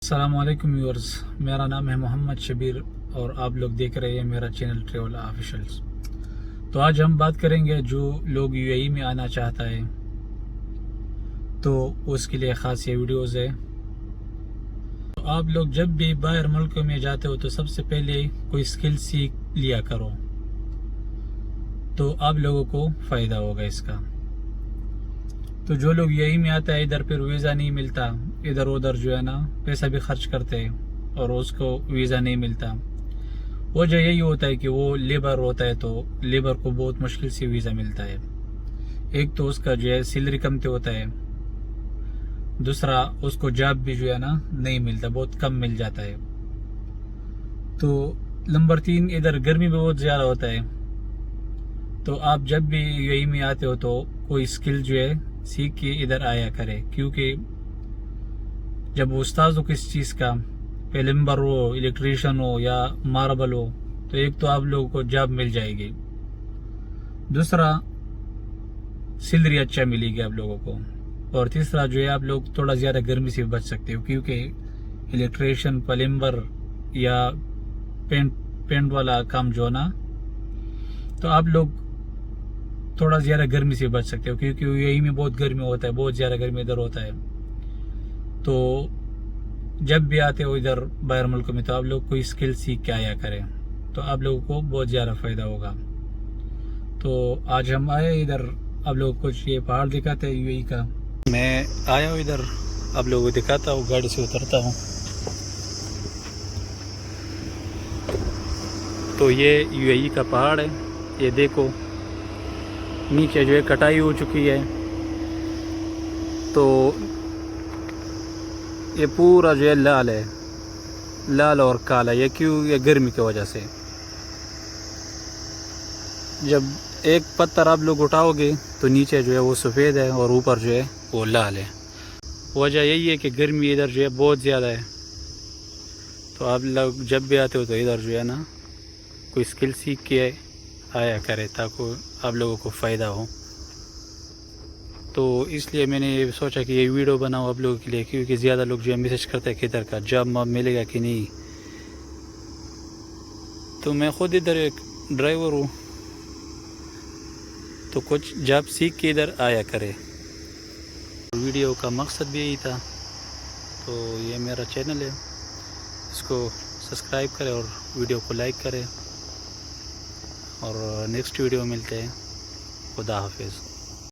السلام علیکم ویورز، میرا نام ہے محمد شبیر اور آپ لوگ دیکھ رہے ہیں میرا چینل ٹریول آفیشلز۔ تو آج ہم بات کریں گے جو لوگ یو اے ای میں آنا چاہتا ہے تو اس کے لیے خاص یہ ویڈیوز ہے۔ تو آپ لوگ جب بھی باہر ملکوں میں جاتے ہو تو سب سے پہلے کوئی سکل سیکھ لیا کرو، تو آپ لوگوں کو فائدہ ہوگا اس کا۔ تو جو لوگ یہی میں آتا ہے ادھر پھر ویزا نہیں ملتا، ادھر ادھر جو ہے نا پیسہ بھی خرچ کرتے ہیں اور اس کو ویزا نہیں ملتا، وجہ یہی ہوتا ہے کہ وہ لیبر ہوتا ہے تو لیبر کو بہت مشکل سے ویزا ملتا ہے۔ ایک تو اس کا جو ہے سیلری کمتے ہوتا ہے، دوسرا اس کو جاب بھی جو ہے نا نہیں ملتا، بہت کم مل جاتا ہے۔ تو نمبر 3 ادھر گرمی بھی بہت زیادہ ہوتا ہے۔ تو آپ جب بھی یو اے ای میں آتے ہو تو کوئی سکل جو ہے سیکھ کے ادھر آیا کرے، کیونکہ جب استاد ہو کس چیز کا، پلمبر ہو، الیکٹریشین ہو یا ماربل ہو، تو ایک تو آپ لوگوں کو جاب مل جائے گی، دوسرا سیلری اچھا ملے گی آپ لوگوں کو، اور تیسرا جو ہے آپ لوگ تھوڑا زیادہ گرمی سے بچ سکتے ہو، کیونکہ الیکٹریشین، پلمبر یا پینٹ والا کام جو نا، تو آپ لوگ تھوڑا زیادہ گرمی سے بچ سکتے ہو، کیونکہ یہی میں بہت گرمی ہوتا ہے، بہت زیادہ گرمی ادھر ہوتا ہے۔ تو جب بھی آتے ہو ادھر باہر ملک میں تو آپ لوگ کوئی سکل سیکھ کے آیا کریں، تو آپ لوگوں کو بہت زیادہ فائدہ ہوگا۔ تو آج ہم آئے ادھر، آپ لوگوں کو کچھ یہ پہاڑ دکھاتے ہیں یو اے ای کا۔ میں آیا ہوں ادھر، آپ لوگوں کو دکھاتا ہوں، گاڑی سے اترتا ہوں۔ تو یہ یو اے ای کا پہاڑ ہے، یہ دیکھو نیچے جو ہے کٹائی ہو چکی ہے، تو یہ پورا جو ہے لال ہے، لال اور کالا، یہ کیوں؟ یہ گرمی کی وجہ سے۔ جب ایک پتھر آپ لوگ اٹھاؤ گے تو نیچے جو ہے وہ سفید ہے اور اوپر جو ہے وہ لال ہے، وجہ یہی ہے کہ گرمی ادھر جو ہے بہت زیادہ ہے۔ تو آپ لوگ جب بھی آتے ہو تو ادھر جو ہے نا کوئی سکل سیکھ کے آیا کرے تاکہ آپ لوگوں کو فائدہ ہو۔ تو اس لیے میں نے یہ سوچا کہ یہ ویڈیو بناؤں آپ لوگوں کے لیے، کیونکہ زیادہ لوگ جو ہے میسیج کرتے ہیں کہ ادھر کا جاب ملے گا کہ نہیں۔ تو میں خود ادھر ایک ڈرائیور ہوں، تو کچھ جاب سیکھ کے ادھر آیا کرے۔ ویڈیو کا مقصد بھی یہی تھا۔ تو یہ میرا چینل ہے، اس کو سبسکرائب کرے اور ویڈیو کو لائک کرے، اور نیکسٹ ویڈیو ملتے ہیں۔ خدا حافظ۔